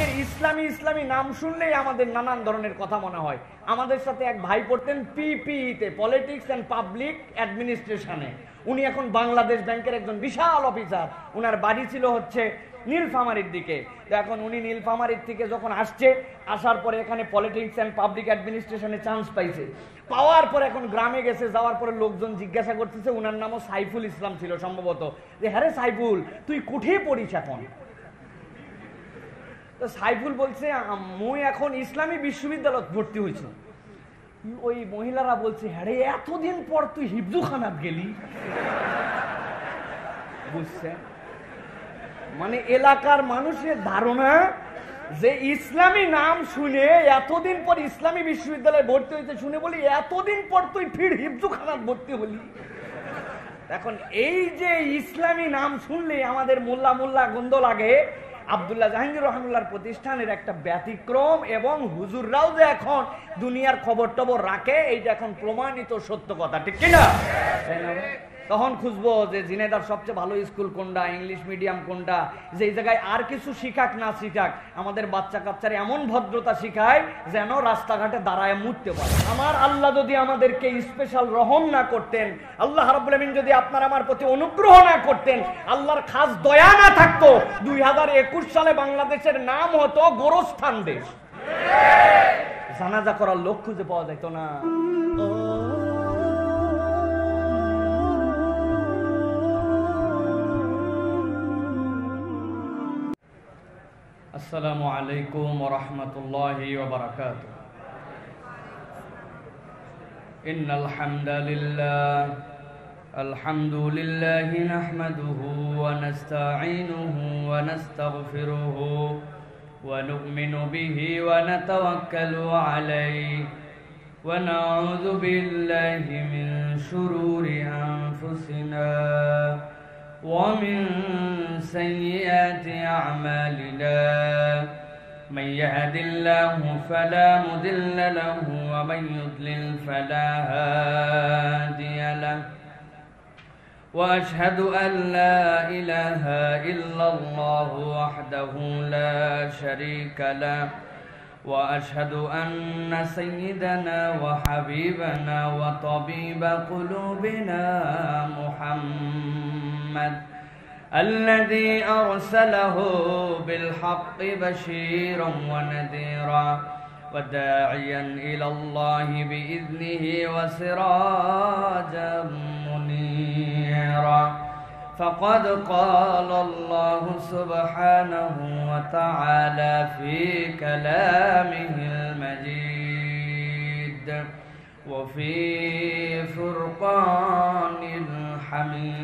আমাদের ইসলামী ইসলামী নাম শুনলেই আমাদের নানান ধরনের কথা মনে হয়। আমাদের সাথে এক ভাই পড়তেন পিপিইতে, পলিটিক্স অ্যান্ড পাবলিক অ্যাডমিনিস্ট্রেশনে। উনি এখন বাংলাদেশ ব্যাংকের একজন বিশাল অফিসার। উনার বাড়ি ছিল হচ্ছে নীলফামারীর দিকে। তো এখন উনি নীলফামারীর থেকে যখন আসার পরে এখানে পলিটিক্স অ্যান্ড পাবলিক অ্যাডমিনিস্ট্রেশনে চান্স পাইছে। পাওয়ার পর এখন গ্রামে গেছে, যাওয়ার পরে লোকজন জিজ্ঞাসা করতেছে, উনার নামও সাইফুল ইসলাম ছিল সম্ভবত, যে হ্যাঁ রে সাইফুল, তুই কোথায় পড়িস এখন? তো সাইফুল বলছে, মুই এখন ইসলামী বিশ্ববিদ্যালয় ভর্তি হয়েছি। ওই মহিলারা বলছে, হ্যাঁ রে, এতদিন পর তুই হিফজুখানাত গেলি? বুঝছেন, মানে এলাকার মানুষের ধারণা যে ইসলামী নাম শুনে এতদিন পর ইসলামী বিশ্ববিদ্যালয়ে ভর্তি হয়েছে শুনে বলি, এতদিন পর তুই ফির হিফজুখানাত ভর্তি হলি। এখন এই যে ইসলামী নাম শুনলে আমাদের মোল্লা মোল্লা গন্ধ লাগে, আব্দুল্লাহ জাহাঙ্গীর রহমানুল্লাহর প্রতিষ্ঠানের একটা ব্যতিক্রম। এবং হুজুররাও যে এখন দুনিয়ার খবর টবর রাখে, এইটা এখন প্রমাণিত সত্য কথা, ঠিক কিনা? তখন খুঁজবো যে ঝিনাইদহের সবচেয়ে ভালো স্কুল কোনটা, ইংলিশ মিডিয়াম কোনটা, যে জায়গায় আর কিছু শিখাক না শিখাক আমাদের বাচ্চা কাচ্চারা এমন ভদ্রতা শিখায় যেন রাস্তাঘাটে দাঁড়ায় মুততে পারে। আমার আল্লাহ যদি আমাদেরকে স্পেশাল রহম না করতেন, আল্লাহ রাব্বুল আমিন যদি আপনার আমার প্রতি অনুগ্রহ না করতেন, আল্লাহর খাস দয়া না থাকতো, 2021 সালে বাংলাদেশের নাম হতো গোরস্থান দেশ। জানাজা করার লোক খুঁজে পাওয়া যেত না। আসসালামু আলাইকুম ওয়া রাহমাতুল্লাহি ওয়া বারাকাতুহু। ইন্নাল হামদালিল্লাহি নাহমাদুহু ওয়া নাস্তাঈনুহু ওয়া নাস্তাগফিরুহু ওয়া নু'মিনু বিহি ওয়া নাতাওয়াক্কালু আলাইহি ওয়া নাউযু বিল্লাহি মিন শুরুরি আনফুসিনা ومن سيئات أعمالنا من يهد الله فلا مضل له ومن يضلل فلا هادي له وأشهد أن لا إله إلا الله وحده لا شريك له وأشهد أن سيدنا وحبيبنا وطبيب قلوبنا محمد الذي أرسله بالحق بشيرا ونذيرا وداعيا إلى الله بإذنه وسراجا منيرا فقد قال الله سبحانه وتعالى في كلامه المجيد وفي فرقان الحميد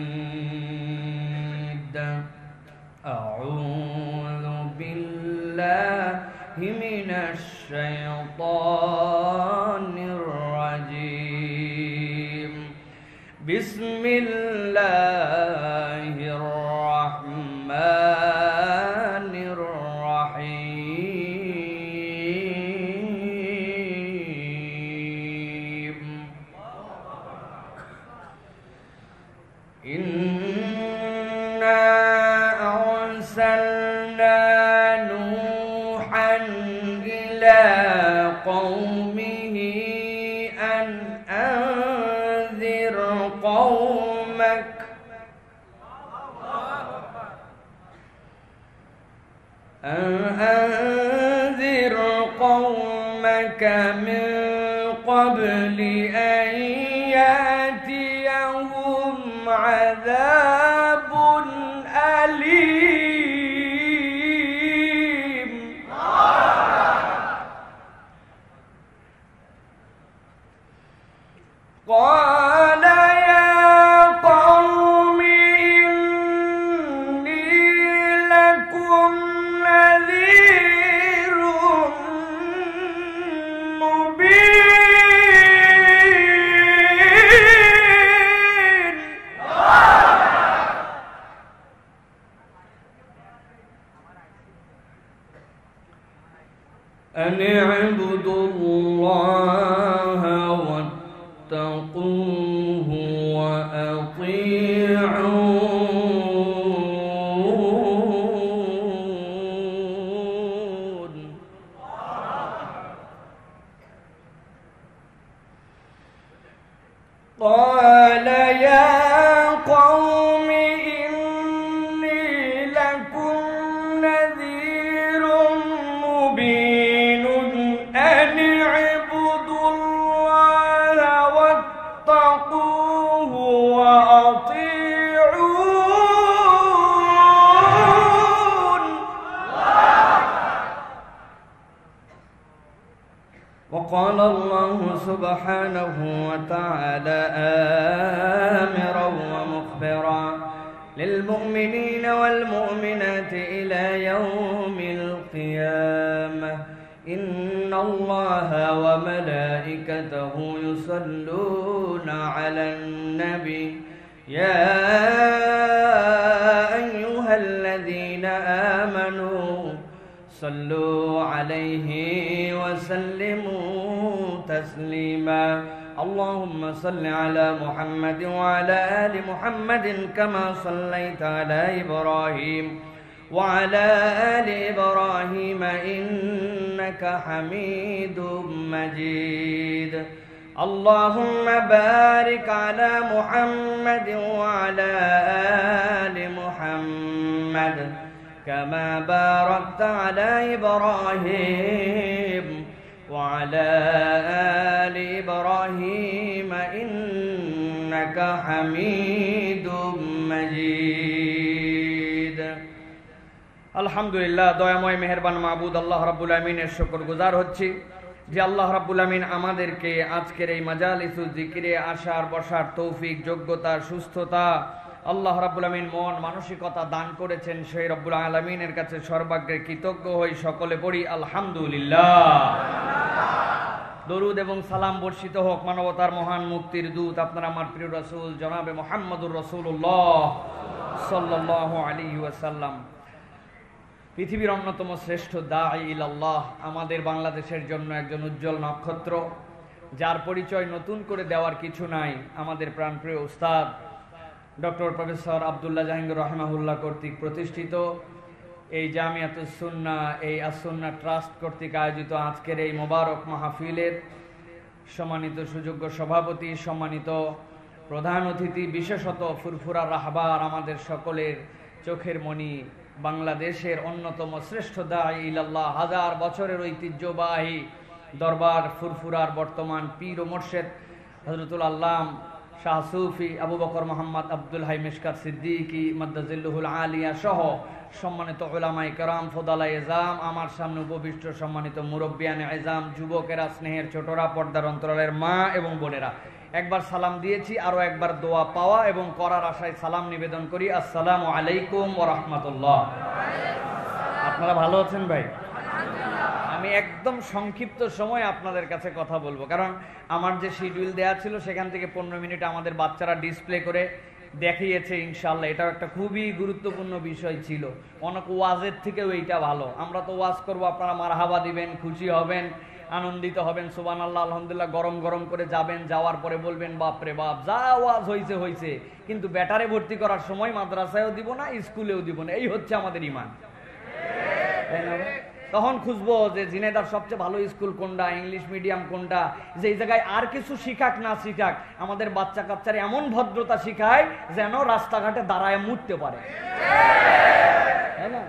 أعوذ بالله من الشيطان الرجيم بسم الله الرحمن الرحيم إنا أرسلنا نوحا إلى قومه أن أنذر قومك من قبل أن يأتيهم عذاب أليم قال يا قوم إني لكم نذير مبين أن اعبدوا الله واتقوه وأطيعون وقال الله سبحانه وتعالى آمرا ومخبرا للمؤمنين والمؤمنات إلى يوم القيامة إن الله وملائكته يصلون على النبي يا أيها الذين آمنوا صلوا عليه وسلموا تسليما اللهم صل على محمد وعلى آل محمد كما صليت على إبراهيم وعلى آل إبراهيم إنك حميد مجيد اللهم بارك على محمد وعلى آل محمد كما باركت على إبراهيم وعلى آل إبراهيم إنك حميد مجيد আলহামদুলিল্লাহ দয়াময় মেহেরবান মাবুদ আল্লাহ রাব্বুল আমিনের শুকরগুজার হচ্ছি যে আল্লাহ রাব্বুল আমিন আমাদেরকে আজকের এই মাজালিসুল যিকিরে আসার বসার তৌফিক যোগ্যতা সুস্থতা আল্লাহ রাব্বুল আমিন মন মানসিকতা দান করেছেন সেই রব্বুল আলামিনের কাছে সর্বাগ্রে কৃতজ্ঞ হই সকলে পড়ি আলহামদুলিল্লাহ দরুদ এবং সালাম বর্ষিত হোক মানবতার মহান মুক্তির দূত আপনার আমার প্রিয় রাসূল জনাবে মুহাম্মদুর রাসূলুল্লাহ সাল্লাল্লাহু আলাইহি ওয়াসাল্লাম পৃথিবীর অন্যতম শ্রেষ্ঠ দাঈ ইলাল্লাহ আমাদের বাংলাদেশের জন্য একজন উজ্জ্বল নক্ষত্র যার পরিচয় নতুন করে দেওয়ার কিছু নাই আমাদের প্রাণপ্রিয় উস্তাদ ডক্টর প্রফেসর আব্দুল্লাহ জাহাঙ্গীর রাহিমাহুল্লাহ কর্তৃক প্রতিষ্ঠিত এই জামিয়াতুস সুন্নাহ এই আস-সুন্নাহ ট্রাস্ট কর্তৃক আয়োজিত আজকের এই মোবারক মাহফিলের সম্মানিত সুযোগ্য সভাপতি সম্মানিত প্রধান অতিথি বিশেষত ফুরফুরা রাহবার আমাদের সকলের চোখের মণি বাংলাদেশের অন্যতম শ্রেষ্ঠ দাঈ ইলাল্লাহ হাজার বছরের ঐতিহ্যবাহী দরবার ফুরফুরার বর্তমান পীর ও মুর্শিদ হযরতুল আল্লাম শাহ সুফি আবু বকর মোহাম্মদ আব্দুল হাই মিশকাত সিদ্দিকী মাদ্দাজিল্লুহুল আলিয়া সহ সম্মানিত উলামায়ে কেরাম ফোদালাই এজাম আমার সামনে উপবিষ্ট সম্মানিত মুরব্বিয়ানে এজাম যুবকেরা স্নেহের ছোটরা পর্দার অন্তরালের মা এবং বোনেরা একবার সালাম দিয়েছি আরো একবার দোয়া পাওয়া এবং করার আশায় সালাম নিবেদন করি আসসালামু আলাইকুম ওয়া রাহমাতুল্লাহ আপনারা ভালো আছেন ভাই আমি একদম সংক্ষিপ্ত সময় আপনাদের কাছে কথা বলবো কারণ আমার যে শিডিউল দেয়া ছিল সেখান থেকে 15 মিনিট আমাদের বাচ্চারা ডিসপ্লে করে দেখিয়েছে ইনশাআল্লাহ এটাও একটা খুবই গুরুত্বপূর্ণ বিষয় ছিল অনেক ওয়াজের থেকেও এইটা ভালো আমরা তো ওয়াজ করব আপনারা মারহাবা দিবেন খুশি হবেন আনন্দিত হবেন সুবহানাল্লাহ আলহামদুলিল্লাহ গরম গরম করে যাবেন যাওয়ার পরে বলবেন বাপ রে বাপ যা ওয়াজ হইছে হইছে কিন্তু ব্যাটারে ভর্তি করার সময় মাদ্রাসায়ও দিব না স্কুলেও দিব না এই হচ্ছে আমাদের ঈমান তাই না তখন খুঁজবো যে ঝিনাইদহের সবচেয়ে ভালো স্কুল কোনটা ইংলিশ মিডিয়াম কোনটা যে এই জায়গায় আর কিছু শিখাক না শিখাক আমাদের বাচ্চা কাচ্চারা এমন ভদ্রতা শিখায় যেন রাস্তাঘাটে দাঁড়ায় মুততে পারে তাই না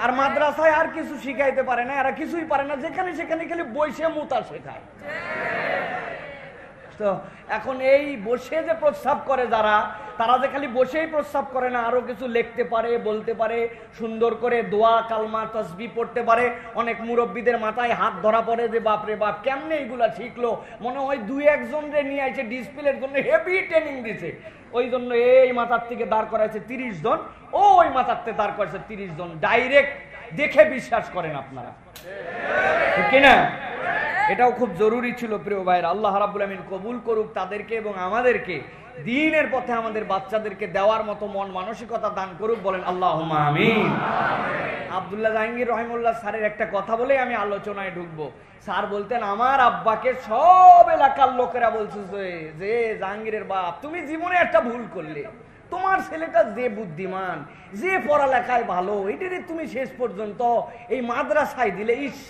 আর মাদ্রাসায় আর কিছু শিখাইতে পারে না এরা কিছুই পারে না যেখানে সেখানে খালি বসে মুতা শেখায় তো এখন এই বসে যে প্রস্রাব করে যারা তারা যে খালি বসেই প্রস্রাব করে না আরো কিছু লিখতে পারে বলতে পারে সুন্দর করে দোয়া কালমা তাসবিহ পড়তে পারে অনেক মুরব্বীদের মাথায় হাত ধরা পড়ে যে বাপ রে বাপ কেমনে এইগুলা শিখলো মনে হয় দুই একজন রে নিয়ে আইছে ডিসপ্লের জন্য হেভি ট্রেনিং দিছে ওই জন্য এই মাথার থেকে দাঁড় করাইছে 30 জন ওই মাথার থেকে দাঁড় করাইছে 30 জন ডাইরেক্ট দেখে বিশ্বাস করেন আপনারা ঠিক না এটাও খুব জরুরি ছিল প্রিয় ভাইরা আল্লাহ রাব্বুল আমিন কবুল করুক তাদেরকে এবং আমাদেরকে দ্বীনের পথে আমাদের বাচ্চাদেরকে দেওয়ার মতো মন মানসিকতা দান করুক বলেন আল্লাহুম্মা আমিন আব্দুল্লাহ জাহাঙ্গীর রহিমাহুল্লাহ স্যারের একটা কথা বলেই আমি আলোচনায় ঢুকবো স্যার বলতেন আমার আব্বাকে সব এলাকার লোকেরা বলছে যে জাহাঙ্গীরের বাপ তুমি জীবনে একটা ভুল করলে তোমার ছেলেটা যে বুদ্ধিমান যে পড়ালেখায় ভালো এটারে তুমি শেষ পর্যন্ত এই মাদ্রাসায় দিলে ইস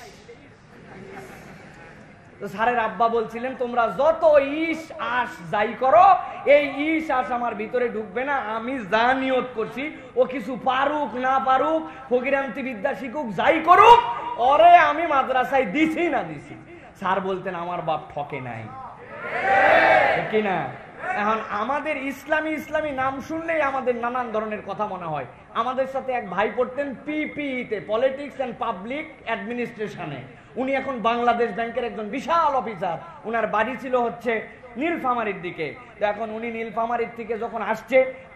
তো স্যারের আব্বা বলছিলেন তোমরা যত ইস আস যাই করো এই ইস আস আমার ভিতরে ঢুকবে না আমি যা নিয়ত করছি ও কিছু পারুক না পারুক ফকিরান্তি বিদ্যা শিখুক যাই করুক ওরে আমি মাদ্রাসায় দিছি না দিছি স্যার বলতেন আমার বাপ ঠকে নাই ঠিক না এখন আমাদের ইসলামী ইসলামী নাম শুনলেই আমাদের নানান ধরনের কথা মনে হয়। আমাদের সাথে এক ভাই পড়তেন পিপিইতে, পলিটিক্স অ্যান্ড পাবলিক অ্যাডমিনিস্ট্রেশনে। উনি এখন বাংলাদেশ ব্যাংকের একজন বিশাল অফিসার। উনার বাড়ি ছিল হচ্ছে নীলফামারীর দিকে। এখন উনি নীলফামারীর থেকে যখন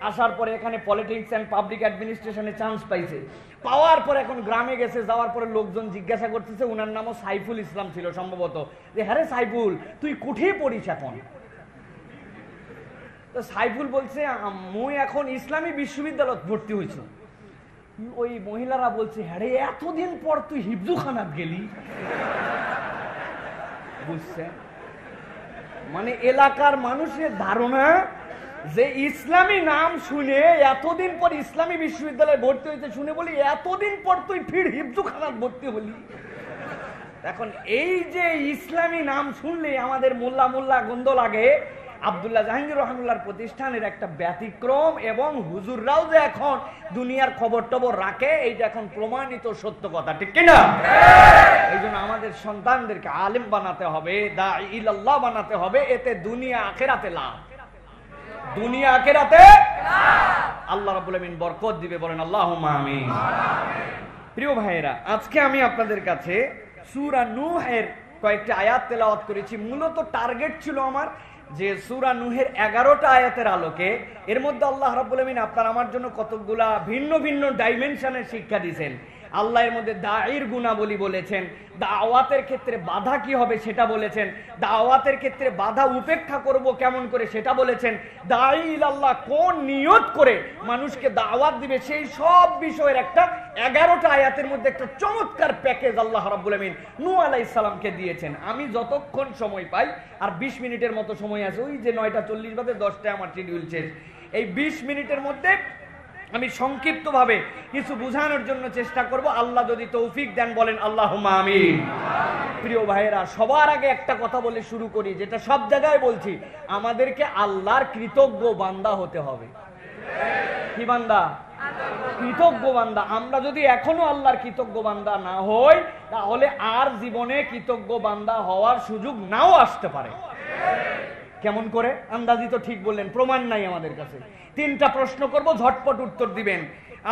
আসার পরে এখানে পলিটিক্স অ্যান্ড পাবলিক অ্যাডমিনিস্ট্রেশনে চান্স পাইছে। পাওয়ার পর এখন গ্রামে গেছে, যাওয়ার পরে লোকজন জিজ্ঞাসা করতেছে, উনার নামও সাইফুল ইসলাম ছিল সম্ভবত, যে হ্যাঁ রে সাইফুল, তুই কোথায় পড়িস এখন? তো সাইফুল বলছে, মুই এখন ইসলামী বিশ্ববিদ্যালয় ভর্তি হয়েছি। ওই মহিলারা বলছে, হ্যাঁ রে, এতদিন পর তুই হিফজুখানাত গেলি। বুঝছে? মানে এলাকার মানুষের ধারণা যে ইসলামী নাম শুনে এতদিন পর ইসলামী বিশ্ববিদ্যালয়ে ভর্তি হয়েছে শুনে বলি, এতদিন পর তুই ফির হিফজুখানাত ভর্তি হলি। এখন এই যে ইসলামী নাম শুনলে আমাদের মোল্লা মোল্লা গন্ধ লাগে, আব্দুল্লাহ জাহাঙ্গীর রহমানুল্লাহর প্রতিষ্ঠানের একটা ব্যতিক্রম। এবং হুজুররাও যে এখন দুনিয়ার খবর টবর রাখে, এইটা এখন প্রমাণিত সত্য কথা, ঠিক কিনা? এই জন্য আমাদের সন্তানদেরকে আলেম বানাতে হবে, দাঈ ইলাল্লাহ বানাতে হবে। এতে দুনিয়া আখিরাতে লাভ, দুনিয়া আখিরাতে আল্লাহ রাব্বুল আমিন বরকত দিবে। বলেন আল্লাহুম্মা আমিন। প্রিয় ভাইয়েরা, আজকে আমি আপনাদের কাছে সূরা নূহের কয়েকটি আয়াত তেলাওয়াত করেছি। মূলত টার্গেট ছিল আমার যে সূরা নূহের 11টা আয়াতের আলোকে এর মধ্যে আল্লাহ রাব্বুল আমিন আপনার আমার জন্য কতগুলা ভিন্ন ভিন্ন ডাইমেনশনের শিক্ষা দিয়েছেন। আল্লাহ এর মধ্যে দাঈর গুণাবলী বলেছেন, দাওয়াতের ক্ষেত্রে বাধা কি হবে সেটা বলেছেন, দাওয়াতের ক্ষেত্রে বাধা উপেক্ষা করব কেমন করে সেটা বলেছেন, দাঈ ইলাল্লাহ কোন নিয়ত করে মানুষকে দাওয়াত দিবে সেই সব বিষয়ের একটা 11টা আয়াতের মধ্যে একটা চমৎকার প্যাকেজ আল্লাহ রাব্বুল আমিন নূহ আলাইহিস সালামকে দিয়েছেন। আমি যতক্ষণ সময় পাই, আর 20 মিনিটের মতো সময় আছে, ওই যে 9:40 বাজে, 10টায় আমার শিডিউল শেষ। এই 20 মিনিটের মধ্যে আমি সংক্ষিপ্তভাবে কিছু বোঝানোর জন্য চেষ্টা করব, আল্লাহ যদি তৌফিক দেন। বলেন আল্লাহুম্মা আমিন। প্রিয় ভাইয়েরা, সবার আগে একটা কথা বলে শুরু করি, যেটা সব জায়গায় বলছি, আমাদেরকে আল্লাহর কৃতজ্ঞ বান্দা হতে হবে। কি বান্দা? কৃতজ্ঞ বান্দা। আমরা যদি এখনো আল্লাহর কৃতজ্ঞ বান্দা না হই, তাহলে আর জীবনে কৃতজ্ঞ বান্দা হওয়ার সুযোগ নাও আসতে পারে। কেমন করে? আন্দাজি তো ঠিক বললেন, প্রমাণ নাই আমাদের কাছে। 3টা প্রশ্ন করব, ঝটপট উত্তর দিবেন।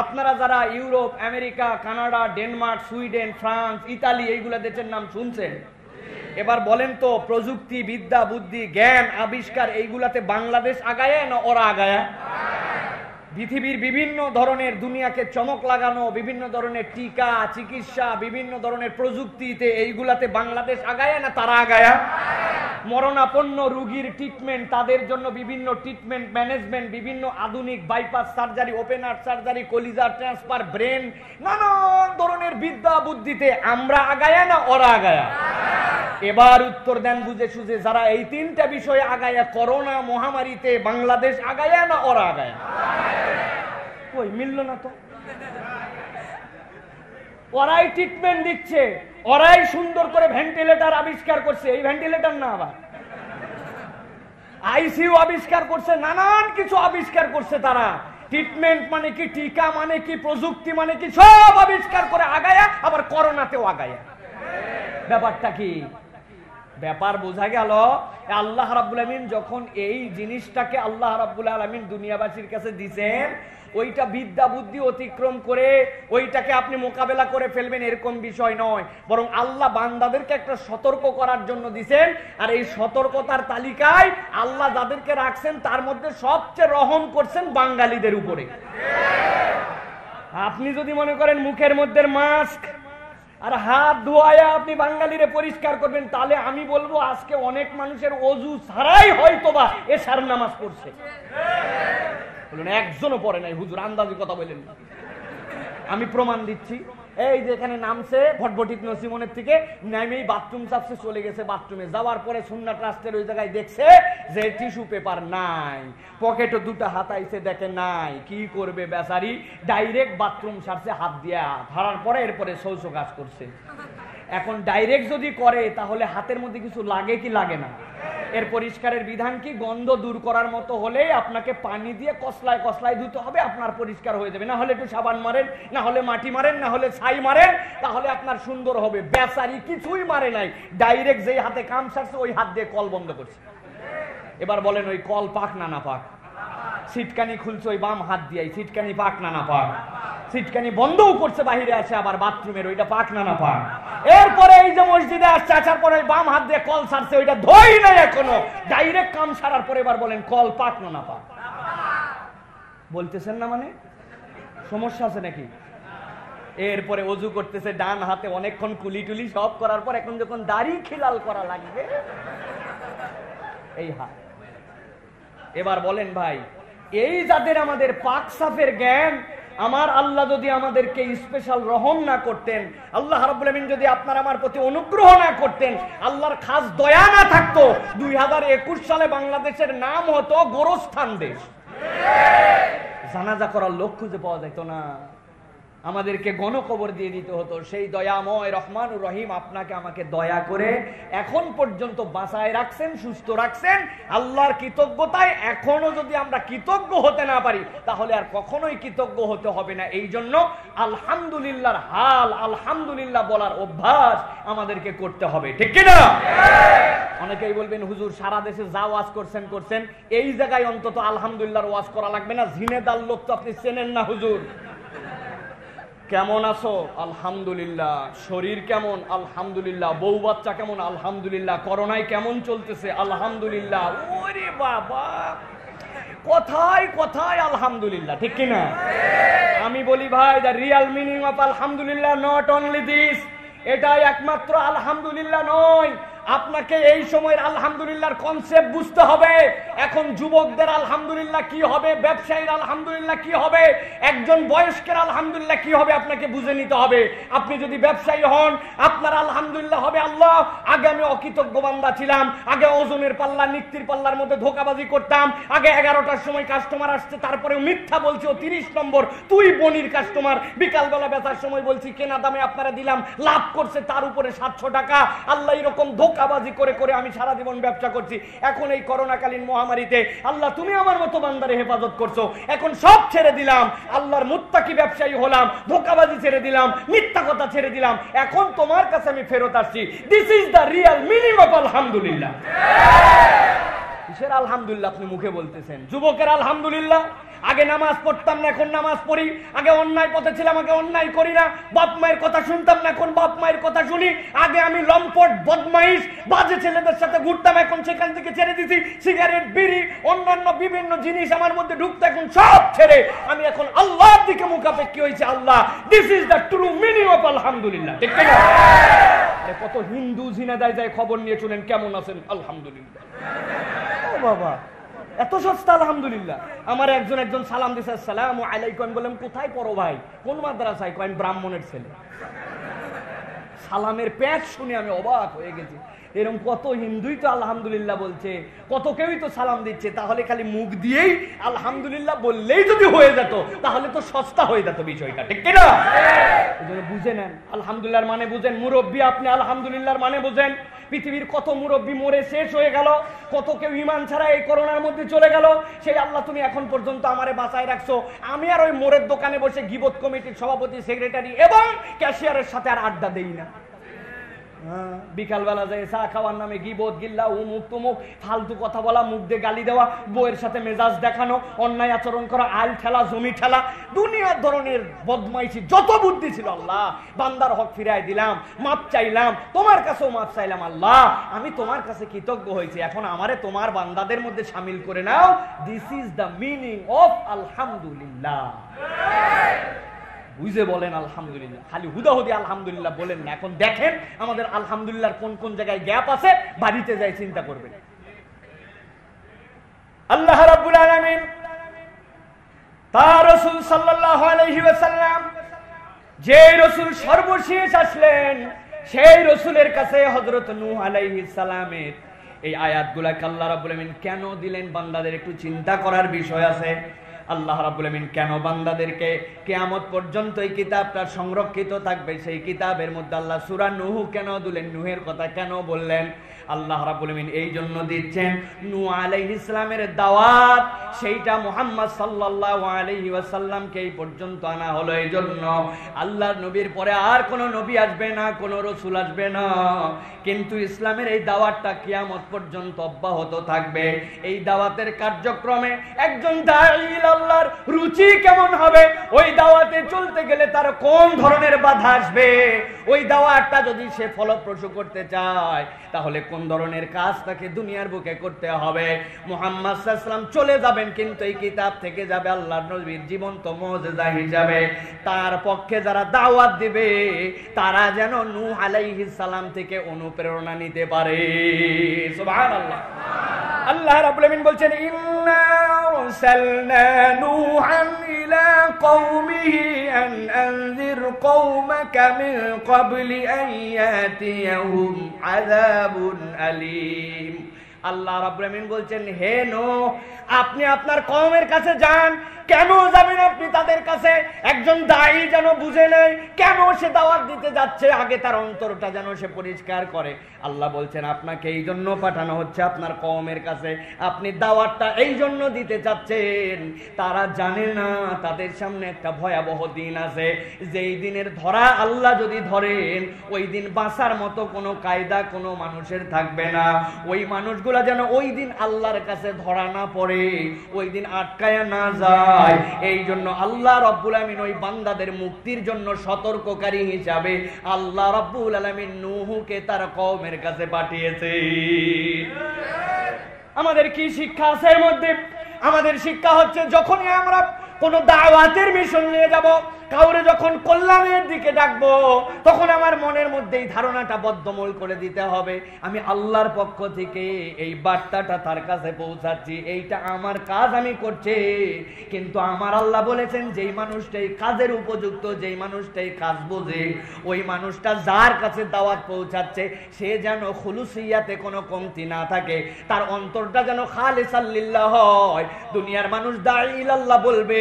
আপনারা যারা Europe, America, Canada, Denmark, Sweden, France, Italy এইগুলা দেশের নাম শুনছেন? এবার বলেন তো, প্রযুক্তি, বিদ্যা, বুদ্ধি, জ্ঞান, আবিষ্কার এইগুলাতে বাংলাদেশ আগায় না ওরা আগায়? পৃথিবীর বিভিন্ন ধরনের দুনিয়াকে চমক লাগানো বিভিন্ন ধরনের টিকা, চিকিৎসা, বিভিন্ন ধরনের প্রযুক্তিতে এইগুলাতে বাংলাদেশ আগায় না তারা আগায়? মরণাপন্ন রোগীর ট্রিটমেন্ট, তাদের জন্য বিভিন্ন ট্রিটমেন্ট ম্যানেজমেন্ট, বিভিন্ন আধুনিক bypass surgery, open heart surgery, কলিজা ট্রান্সফার, ব্রেন, নানান ধরনের বিদ্যা বুদ্ধিতে আমরা আগায় না ওরা আগায়? এবার উত্তর দেন বুঝে সুঝে, যারা এই 3টা বিষয়ে আগায়, করোনা মহামারীতে বাংলাদেশ আগায় না ওরা আগায়? কই মিলল না তো। ওরাই ট্রিটমেন্ট দিচ্ছে, ওরাই সুন্দর করে ভেন্টিলেটর আবিষ্কার করছে। এই ভেন্টিলেটর না, আবার আইসিইউ আবিষ্কার করছে, নানান কিছু আবিষ্কার করছে তারা। ট্রিটমেন্ট মানে কি, টিকা মানে কি, প্রযুক্তি মানে কি, সব আবিষ্কার করে আগায়া, আবার করোনাতেও আগায়া। ব্যাপারটা কি? ব্যাপার বোঝা গেল, আল্লাহ রাব্বুল আমিন যখন এই জিনিসটাকে আল্লাহ রাব্বুল আলামিন দুনিয়াবাসীর কাছে দিয়েছেন, ওইটা বিদ্যা বুদ্ধি অতিক্রম করে ওইটাকে আপনি মোকাবেলা করে ফেলবেন এরকম বিষয় নয়, বরং আল্লাহ বান্দাদেরকে একটা সতর্ক করার জন্য দিয়েছেন। আর এই সতর্কতার তালিকায় আল্লাহ যাদেরকে রাখছেন তার মধ্যে সবচেয়ে রহম করছেন বাঙালিদের উপরে। আপনি যদি মনে করেন মুখের মধ্যে মাস্ক আর হাত ধোয়া আপনি বাঙালিরে পরিষ্কার করবেন, তাহলে আমি বলবো আজকে অনেক মানুষের অজু ছাড়াই হয়তোবা এশার নামাজ পড়ছে। বলুন একজনও পড়ে নাই হুজুর, আন্দাজি কথা বলেন। আমি প্রমাণ দিচ্ছি, এই যে এখানে নামছে ভটভটিত নসিমনের থেকে নেমেই বাথরুম সাফসে চলে গেছে, বাথরুমে যাওয়ার পরে সুন্নাত ট্রাস্টের ওই জায়গায় দেখছে যে টিস্যু পেপার নাই, পকেটে 2টা হাত আইছে, দেখে নাই, কি করবে বেচারি, ডাইরেক্ট বাথরুম সারছে হাত দিয়া, ধরার পরে এরপরে শৌচ কাজ করছে। এখন ডাইরেক্ট যদি করে তাহলে হাতের মধ্যে কিছু লাগে কি লাগে না? এর পরিষ্কারের বিধান কি? গন্ধ দূর করার মতো হলে আপনাকে পানি দিয়ে কসলায় কসলায় ধুতে হবে, আপনার পরিষ্কার হয়ে যাবে। না হলে একটু সাবান মারেন, না হলে মাটি মারেন, না হলে ছাই মারেন, তাহলে আপনার সুন্দর হবে। বেচারি কিছুই মারে নাই, ডাইরেক্ট যেই হাতে কাম সারছে ওই হাত দিয়ে কল বন্ধ করছে। এবার বলেন ওই কল পাক না না পাক? সিটকানি খুলছে ওই বাম হাত দিয়ে, সিটকানি পাক না না পাক? সিটকানি বন্ধও করছে বাহিরে আছে আবার বাথরুমের, ওইটা পাক না না পাক? এরপরে এই যে মসজিদে আসছে, আসার পরে বাম হাত দিয়ে কল ছাড়ছে, ওইটা ধোই নাই এখনো, ডাইরেক্ট কাম সারার পরে এবার বলেন কল পাক না না পাক? বলতেছেন না মানে সমস্যা আছে নাকি? এরপরে অজু করতেছে ডান হাতে, অনেকক্ষণ কুলি টুলি সব করার পর এখন যখন দাড়ি খিলাল করা লাগবে এই হাত। এবার বলেন ভাই, এই যাদের আমাদের পাক সাফের জ্ঞান, আমার আল্লাহ যদি আমাদেরকে স্পেশাল রহম না করতেন, আল্লাহ রাব্বুল আমিন যদি আপনার আমার প্রতি অনুগ্রহ না করতেন, আল্লাহর খাস দয়া না থাকতো, 2021 সালে বাংলাদেশের নাম হতো গোরস্থান দেশ। জানাজা করার লোক খুঁজে পাওয়া যেত না, আমাদেরকে গণকবর দিয়ে দিতে হতো। সেই দয়াময় রহমানুর রহিম আপনাকে আমাকে দয়া করে এখন পর্যন্ত বাঁচায় রাখছেন, সুস্থ রাখছেন। আল্লাহর কৃতজ্ঞতায় এখনো যদি আমরা কৃতজ্ঞ হতে না পারি, তাহলে আর কখনোই কৃতজ্ঞ হতে হবে না। এই জন্য আলহামদুলিল্লাহর হাল, আলহামদুলিল্লাহ বলার অভ্যাস আমাদেরকে করতে হবে, ঠিক কিনা? অনেকেই বলবেন হুজুর সারা দেশে যা ওয়াজ করছেন, এই জায়গায় অন্তত আলহামদুলিল্লাহর ওয়াজ করা লাগবে না? ঝিনেদার লোক তো আপনি চেনেন না। হুজুর কেমন আছো? আলহামদুলিল্লাহ। শরীর কেমন? আলহামদুলিল্লাহ। বউ বাচ্চা কেমন? আলহামদুলিল্লাহ। করোনায় কেমন চলতেছে? আলহামদুলিল্লাহ। ওরে বাবা, কথায় কথায় আলহামদুলিল্লাহ, ঠিক কিনা? আমি বলি ভাই, দ্য রিয়াল মিনিং অফ আলহামদুলিল্লাহ নট অনলি দিস, এটাই একমাত্র আলহামদুলিল্লাহ নয়। আপনাকে এই সময়ের আলহামদুলিল্লাহর কনসেপ্ট বুঝতে হবে। এখন যুবকদের আলহামদুলিল্লাহ কি হবে, ব্যবসায়ীর আলহামদুলিল্লাহ কি হবে, একজন বয়স্কের আলহামদুলিল্লাহ কি হবে, আপনাকে বুঝে নিতে হবে। আপনি যদি ব্যবসায়ী হন, আপনার আলহামদুলিল্লাহ হবে আল্লাহ, আগে আমি অকৃতজ্ঞ বান্দা ছিলাম, আগে ওজনের পাল্লা নিক্তির পাল্লার মধ্যে ধোকাবাজি করতাম, আগে 11টার সময় কাস্টমার আসছে তারপরে মিথ্যা বলছি ও 30 নম্বর তুই বনির কাস্টমার, বিকালবেলা বেচার সময় বলছি কেনা দামে আপনারা দিলাম, লাভ করছে তার উপরে 700 টাকা। আল্লাহ এরকম ধোকাবাজি করে করে আমি সারা জীবন ব্যবসা করছি। এখন এই করোনাকালীন মহামারীতে আল্লাহ তুমি আমার মতো বান্দারে হেফাজত করছো, এখন সব ছেড়ে দিলাম, আল্লাহর মুত্তাকি ব্যবসায়ী হলাম, ধোকাবাজি ছেড়ে দিলাম, মিথ্যা কথা ছেড়ে দিলাম, এখন তোমার কাছে আমি ফেরত আসছি। This is the Real meaning of আলহামদুলিল্লাহ। কিসের আলহামদুলিল্লাহ আপনি মুখে বলতেছেন? যুবকের আলহামদুলিল্লাহ, আগে নামাজ পড়তাম না এখন নামাজ পড়ি, আগে অন্যায় পথে ছিলাম আগে অন্যায় করি না, বাপ মায়ের কথা শুনতাম না এখন বাপ মায়ের কথা শুনি, আগে আমি লম্পট বদমাইশ বাজে ছেলেদের সাথে ঘুরতাম এখন সেখান থেকে ছেড়ে দিছি, সিগারেট বিড়ি অন্যান্য বিভিন্ন জিনিস আমার মধ্যে ঢুকতো এখন সব ছেড়ে আমি এখন আল্লাহর দিকে মুখাপেক্ষী হয়েছে। আল্লাহ, this is the true meaning of আলহামদুলিল্লাহ, ঠিক না? কত হিন্দু জিনাদায় যায় খবর নিয়ে শুনেন কেমন আছেন আলহামদুলিল্লাহ। ও বাবা, এত সস্তা আলহামদুলিল্লাহ। আমার একজন সালাম দিছে আসসালামু আলাইকুম, বললাম কোথায় পড়ো ভাই, কোন মাদ্রাসায়? কয় ব্রাহ্মণের ছেলে। সালামের প্যাচ শুনে আমি অবাক হয়ে গেছি। এরকম কত হিন্দুই তো আলহামদুলিল্লাহ বলছে, কত কেউই তো সালাম দিচ্ছে, তাহলে খালি মুখ দিয়েই আলহামদুলিল্লাহ বললেই যদি হয়ে যেত তাহলে তো সস্তা হয়ে যেত বিষয়টা, ঠিক কিনা? বুঝে নেন আলহামদুলিল্লাহর মানে বুঝেন। মুরব্বী আপনি আলহামদুলিল্লাহর মানে বুঝেন। পৃথিবীর কত মুরব্বী মরে শেষ হয়ে গেল, কত কেউ ঈমান ছাড়া এই করোনার মধ্যে চলে গেল, সেই আল্লাহ তুমি এখন পর্যন্ত আমারে বাঁচায় রাখছো। আমি আর ওই মোরের দোকানে বসে গিবত কমিটির সভাপতি, সেক্রেটারি এবং ক্যাশিয়ারের সাথে আর আড্ডা দেই না। বিকালবেলা যায় চা খাওয়ার নামে গিবত গিল্লা উমুক তুমুক ফালতু কথা বলা, মুখ দিয়ে গালি দেওয়া, বউয়ের সাথে মেজাজ দেখানো, অন্যায় আচরণ করা, আইল ঠেলা, জমি ঠেলা, দুনিয়ার ধরনের বদমাইশি যত বুদ্ধি ছিল আল্লাহ বান্দার হক ফিরাই দিলাম, মাপ চাইলাম, তোমার কাছেও মাপ চাইলাম। আল্লাহ আমি তোমার কাছে কৃতজ্ঞ হয়েছি, এখন আমারে তোমার বান্দাদের মধ্যে শামিল করে নাও। This is the meaning of আলহামদুলিল্লাহ। বুঝে বলেন আলহামদুলিল্লাহ, খালি হুদাহুদি আলহামদুলিল্লাহ বলেন না। এখন দেখেন আমাদের আলহামদুলিল্লাহর কোন কোন জায়গায় গ্যাপ আছে, বাড়িতে যাই চিন্তা করবেন। আল্লাহ রাব্বুল আলামিন তার রাসূল সাল্লাল্লাহু আলাইহি ওয়াসাল্লাম, যে রাসূল সর্বশেষ আসলেন, সেই রাসূলের কাছে হযরত নূহ আলাইহিস সালামের এই আয়াতগুলোকে আল্লাহ রাব্বুল আলামিন কেন দিলেন, বান্দাদের একটু চিন্তা করার বিষয় আছে। আল্লাহ রাব্বুল আমিন কেন বান্দাদেরকে কিয়ামত পর্যন্ত এই কিতাবটা সংরক্ষিত থাকবে সেই কিতাবের মধ্যে আল্লাহ সূরা নূহ কেন দিলেন, নূহের কথা কেন বললেন? আল্লাহ রাব্বুল আলামিন এই জন্য দিচ্ছেন নূহ আলাইহিস সালামের দাওয়াত সেইটা মুহাম্মদ সাল্লাল্লাহু আলাইহি ওয়াসাল্লামকে এই পর্যন্ত আনা হলো। এই জন্য আল্লাহর নবীর পরে আর কোনো নবী আসবে না, কোনো রাসূল আসবে না, কিন্তু ইসলামের এই দাওয়াতটা কিয়ামত পর্যন্ত অব্যাহত থাকবে। এই দাওয়াতের কার্যক্রমে একজন দাঈ আল্লাহর রুচি কেমন হবে, ওই দাওয়াতে চলতে গেলে তার কোন ধরনের বাধা আসবে, ওই দাওয়াতটা যদি সে ফলপ্রসূ করতে চায় তাহলে কোন ধরনের কাজ তাকে দুনিয়ার বুকে করতে হবে। মুহাম্মদ সাল্লাল্লাহু আলাইহি ওয়াসাল্লাম চলে যাবেন, কিন্তু এই কিতাব থেকে যাবে আল্লাহর নবীর জীবন্ত মুজিজা হিসাবে। তার পক্ষে যারা দাওয়াত দিবে তারা যেন নূহ আলাইহিস সালাম থেকে অনুপ্রেরণা নিতে পারে। সুবহানাল্লাহ। আল্লাহ রাব্বুল আলামিন বলছেন ইন্না আরসালনা নূহান ইলা কওমিহি আন আনজির কওমাকা মিন ক্বাবলি আন ইয়াতিয়াহুম আযাবুন আলীম। আল্লাহ রাব্বুল আলামিন বলছেন হে নূহ, আপনি আপনার কওমের কাছে যান। কেন যাবেন আপনি তাদের কাছে? একজন দাঈ যেন বুঝে নেয় কেন সে দাওয়াত দিতে যাচ্ছে, আগে তার অন্তরটা যেন সে পরিষ্কার করে। আল্লাহ বলছেন আপনাকে এই জন্য পাঠানো হচ্ছে আপনার কওমের কাছে, আপনি দাওয়াতটা এই জন্য দিতে চাচ্ছেন। তারা জানে না তাদের সামনে একটা ভয়াবহ দিন আছে, যেই দিনের ধরা আল্লাহ যদি ধরেন ওই দিন বাঁচার মতো কোনো কায়দা কোনো মানুষের থাকবে না। ওই মানুষগুলা যেন ওই দিন আল্লাহর কাছে ধরা না পড়ে, ওই দিন আটকায়া না যায়। এই জন্য আল্লাহ রাব্বুল আলামিন ওই বান্দাদের মুক্তির জন্য সতর্ককারী হিসাবে আল্লাহ রাব্বুল আলামিন নূহকে তার কওমের কাছে পাঠিয়েছে। আমাদের কি শিক্ষা আছে এর মধ্যে? আমাদের শিক্ষা হচ্ছে যখনই আমরা কোন দাওয়াতের মিশন নিয়ে যাব, কাউরে যখন কল্যাণের দিকে ডাকবো, তখন আমার মনের মধ্যে এই ধারণাটা বদ্ধমূল করে দিতে হবে আমি আল্লাহর পক্ষ থেকে এই বার্তাটা তার কাছে পৌঁছাচ্ছি, এইটা আমার কাজ আমি করছি। কিন্তু আমার আল্লাহ বলেছেন যেই মানুষটাই কাজের উপযুক্ত, যেই মানুষটাই কাজ বোঝে, ওই মানুষটা যার কাছে দাওয়াত পৌঁছাচ্ছে সে যেন খুলুসিয়াতে কোনো কমতি না থাকে, তার অন্তরটা যেন খালিসান লিল্লাহ হয়। দুনিয়ার মানুষ দাঈ ইলাল্লাহ বলবে,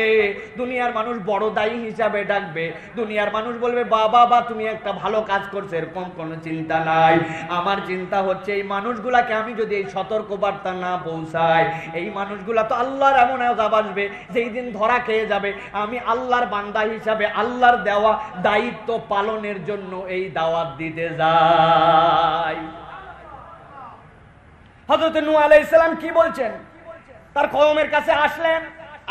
দুনিয়ার মানুষ বড় দায়ী হিসাবে ডাকবে, দুনিয়ার মানুষ বলবে বাবা বা তুমি একটা ভালো কাজ করছো, এরকম কোনো চিন্তা নাই। আমার চিন্তা হচ্ছে এই মানুষগুলাকে আমি যদি এই সতর্ক বার্তা না পৌঁছাই, এই মানুষগুলা তো আল্লাহর এমন আযাব আসবে যেই দিন ধরা খেয়ে যাবে। আমি আল্লাহর বান্দা হিসাবে আল্লাহর দেওয়া দায়িত্ব পালনের জন্য এই দাওয়াত দিতে যাই। হযরত নূহ আলাইহিস সালাম কি বলছেন? তার কওমের কাছে আসলেন,